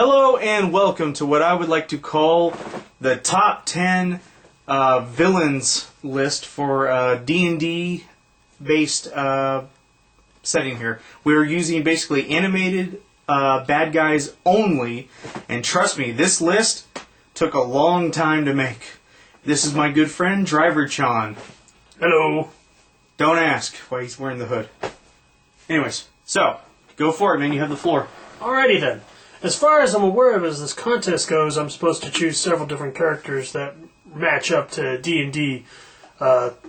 Hello and welcome to what I would like to call the top 10 villains list for D&D based setting here. We're using basically animated bad guys only, and trust me, this list took a long time to make. This is my good friend Driver Chan. Hello. Don't ask why he's wearing the hood. Anyways, so go for it, man. You have the floor. Alrighty then. As far as I'm aware of as this contest goes, I'm supposed to choose several different characters that match up to D&D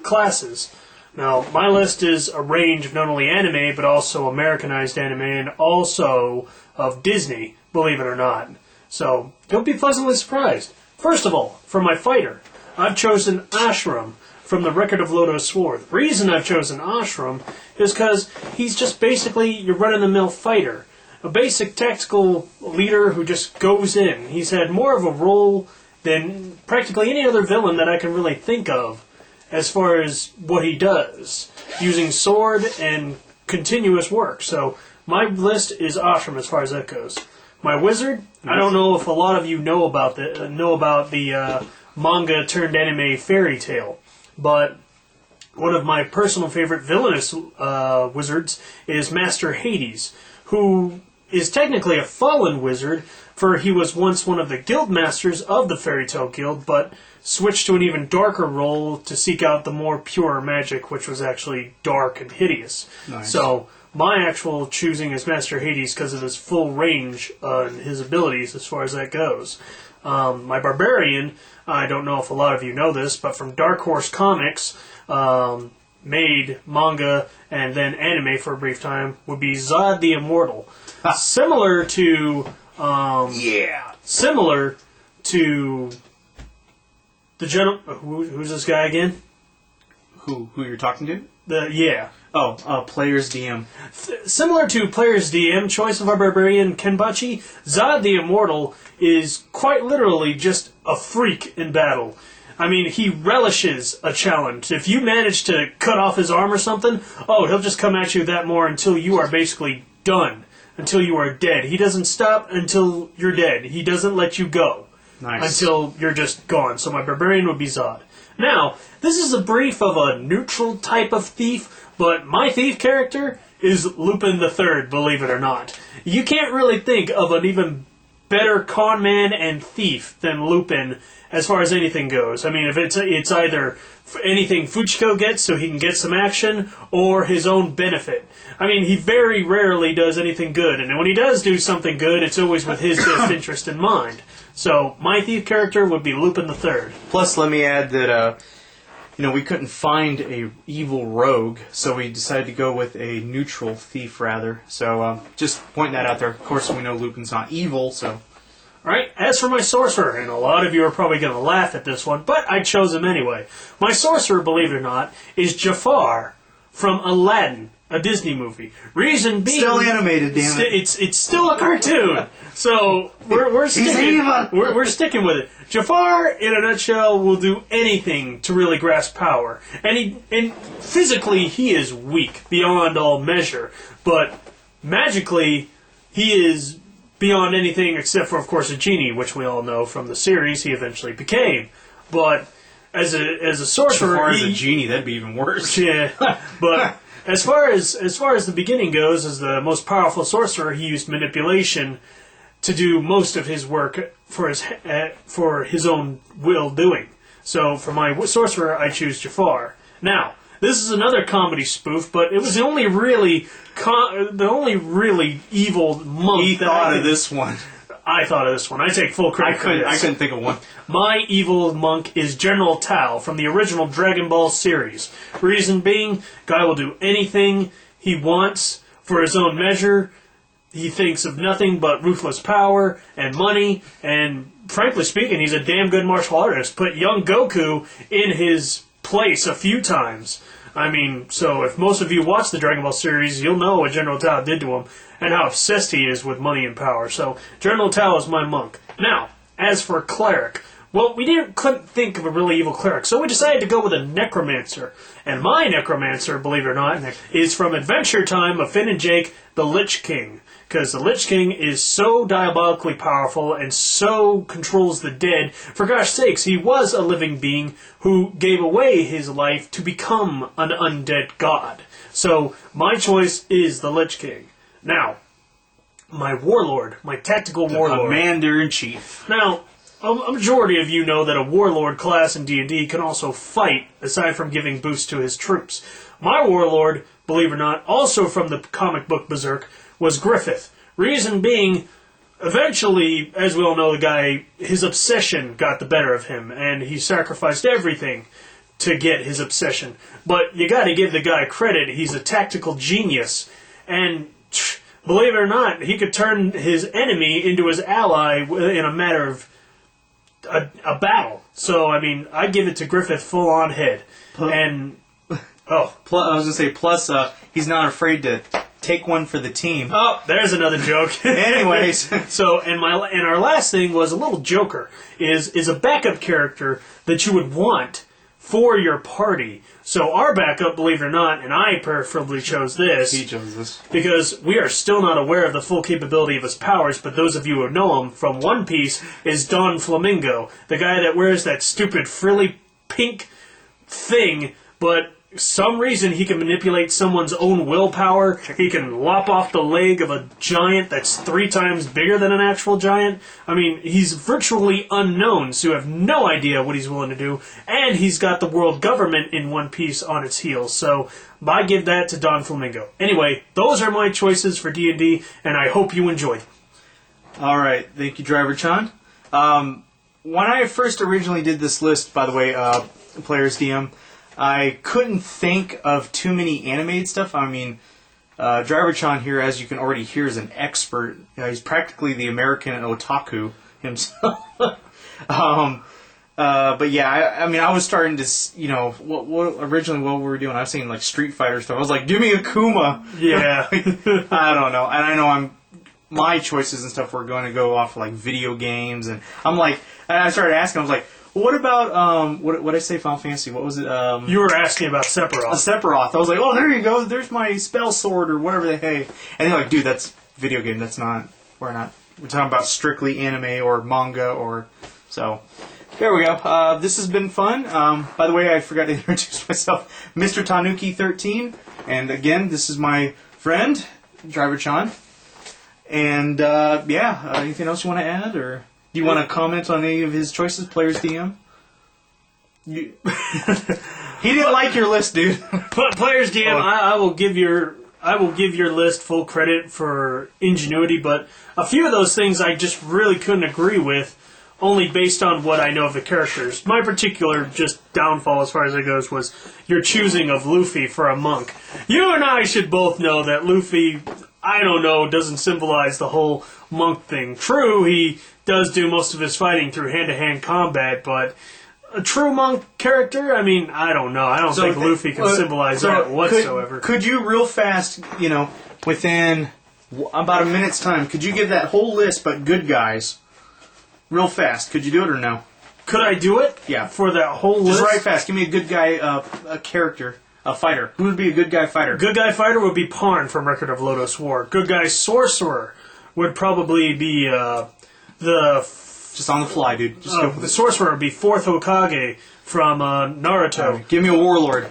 classes. Now, my list is a range of not only anime, but also Americanized anime, and also of Disney, believe it or not. So, don't be pleasantly surprised. First of all, for my fighter, I've chosen Ashram from the Record of Lodo's Sword. The reason I've chosen Ashram is because he's just basically your run-of-the-mill fighter. A basic tactical leader who just goes in. He's had more of a role than practically any other villain that I can really think of as far as what he does, using sword and continuous work. So my list is Ashram as far as that goes. My wizard, I don't know if a lot of you know about the manga turned anime fairy tale, but one of my personal favorite villainous wizards is Master Hades, who is technically a fallen wizard, for he was once one of the guild masters of the Fairy Tale Guild, but switched to an even darker role to seek out the more pure magic, which was actually dark and hideous. Nice. So my actual choosing is Master Hades because of his full range and his abilities as far as that goes. My barbarian, I don't know if a lot of you know this, but from Dark Horse Comics, made manga and then anime for a brief time, would be Zod the Immortal. Similar to the who's this guy again? Who you're talking to? Player's DM. Similar to Player's DM choice of our barbarian Kenbachi, Zod the Immortal is quite literally just a freak in battle. I mean, he relishes a challenge. If you manage to cut off his arm or something, he'll just come at you that more until you are basically done. Until you are dead. He doesn't stop until you're dead. He doesn't let you go. Nice. Until you're just gone. So my barbarian would be Zod. Now, this is a brief of a neutral type of thief, but my thief character is Lupin the Third, believe it or not. You can't really think of an even better con man and thief than Lupin as far as anything goes. I mean, if it's either anything Fujiko gets so he can get some action, or his own benefit. I mean, he very rarely does anything good, and when he does do something good, it's always with his best interest in mind. So, my thief character would be Lupin the Third. Plus, let me add that, we couldn't find a evil rogue, so we decided to go with a neutral thief, rather. So, just pointing that out there. Of course, we know Lupin's not evil, so... Alright, as for my sorcerer, and a lot of you are probably going to laugh at this one, but I chose him anyway. My sorcerer, believe it or not, is Jafar from Aladdin, a Disney movie. Reason being... Still animated, damn it. It's still a cartoon. So, we're sticking with it. Jafar, in a nutshell, will do anything to really grasp power. And physically, he is weak, beyond all measure. But magically, he is beyond anything except for, of course, a genie, which we all know from the series he eventually became. But as a sorcerer, Jafar as a genie, that'd be even worse. Yeah, but as far as the beginning goes, as the most powerful sorcerer, he used manipulation to do most of his work for his own will doing. So for my sorcerer, I choose Jafar. Now, this is another comedy spoof, but it was the only really evil monk. He thought of this one. I thought of this one. I take full credit for this. I couldn't think of one. My evil monk is General Tao from the original Dragon Ball series. Reason being, guy will do anything he wants for his own measure. He thinks of nothing but ruthless power and money, and frankly speaking, he's a damn good martial artist. Put young Goku in his place a few times. I mean, so if most of you watch the Dragon Ball series, you'll know what General Tao did to him and how obsessed he is with money and power. So, General Tao is my monk. Now, as for cleric, Well, couldn't think of a really evil cleric, so we decided to go with a necromancer. And my necromancer, believe it or not, is from Adventure Time of Finn and Jake, the Lich King. Because the Lich King is so diabolically powerful and so controls the dead. For gosh sakes, he was a living being who gave away his life to become an undead god. So, my choice is the Lich King. Now, my warlord, my tactical warlord. Commander-in-Chief. Now, a majority of you know that a warlord class in D&D can also fight, aside from giving boosts to his troops. My warlord, believe it or not, also from the comic book Berserk, was Griffith. Reason being, eventually, as we all know, the guy, his obsession got the better of him, and he sacrificed everything to get his obsession. But you gotta give the guy credit, he's a tactical genius, and believe it or not, he could turn his enemy into his ally in a matter of a battle. So, I mean, I give it to Griffith full on head. And, I was going to say, plus, he's not afraid to take one for the team. Oh, there's another joke. Anyways. So, and our last thing was a little joker, is a backup character that you would want for your party. So our backup, believe it or not, and I preferably chose this. He chose this. Because we are still not aware of the full capability of his powers, but those of you who know him from One Piece is Don Flamingo, the guy that wears that stupid frilly pink thing, but some reason he can manipulate someone's own willpower. He can lop off the leg of a giant that's 3 times bigger than an actual giant. I mean, he's virtually unknown, so you have no idea what he's willing to do. And he's got the world government in One Piece on its heels, so I give that to Don Flamingo. Anyway, those are my choices for D&D, and I hope you enjoy them. All right, thank you, Driver Chan. When I first originally did this list, by the way, Players DM, I couldn't think of too many animated stuff. I mean, Driver Chan here, as you can already hear, is an expert. He's practically the American otaku himself. But yeah, I mean, I was starting to, originally what we were doing, I was saying like Street Fighter stuff. I was like, give me Akuma. Yeah. I don't know. And I know my choices and stuff were going to go off like video games. And I'm like, and I started asking, I was like, well, what about, what did I say, Final Fantasy? What was it? You were asking about Sephiroth. Sephiroth. I was like, oh, there you go. There's my spell sword or whatever the hey. And they're like, dude, that's video game. That's not, we're talking about strictly anime or manga or, so. There we go. This has been fun. By the way, I forgot to introduce myself. Mr. Tanuki13. And again, this is my friend, Driver Chan. And, anything else you want to add? Or do you want to comment on any of his choices, Players DM? He didn't like your list, dude. Players DM, I will give your list full credit for ingenuity, but a few of those things I just really couldn't agree with, only based on what I know of the characters. My particular just downfall as far as it goes was your choosing of Luffy for a monk. You and I should both know that Luffy, I don't know, doesn't symbolize the whole monk thing. True, he does do most of his fighting through hand-to-hand combat, but a true monk character, I mean, I don't know. I don't think Luffy can symbolize that whatsoever. Could you real fast, within about a minute's time, could you give that whole list but good guys? Real fast. Could you do it or no? Could I do it? Yeah. For that whole list? Just right fast. Give me a good guy, a character, a fighter. Who would be a good guy fighter? Good guy fighter would be Parn from Record of Lodoss War. Good guy sorcerer would probably be Just on the fly, dude. Just go for the sorcerer would be 4th Hokage from Naruto. Right. Give me a warlord.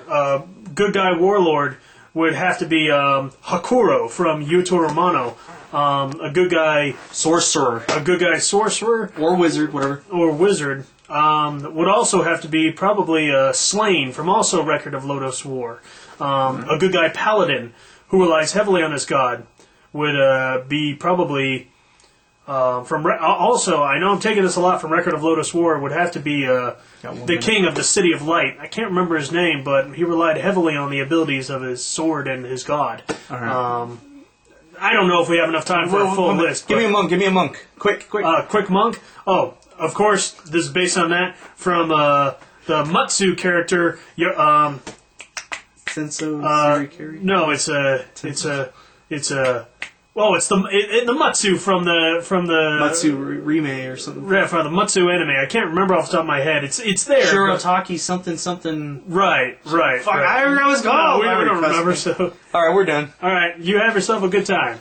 Good guy warlord would have to be Hakuro from Yuto Romano. A good guy sorcerer. Or wizard, whatever. Or wizard. Would also have to be probably Slain from also Record of Lodoss War. A good guy paladin who relies heavily on his god would be probably also, I know I'm taking this a lot from Record of Lodoss War, would have to be the king of the City of Light. I can't remember his name, but he relied heavily on the abilities of his sword and his god. All right. I don't know if we have enough time for a full list. Give me a monk. Quick. Quick monk? Oh, of course, this is based on that from the Matsu character. Senso Sirikiri? No, it's a Oh, it's the Matsu from the Matsu Rime or something. Yeah, from the Matsu anime. I can't remember off the top of my head. It's there. Shirotaki something. Right. Fuck, Right. I was No, called. we don't remember. So, All right, we're done. all right, you have yourself a good time.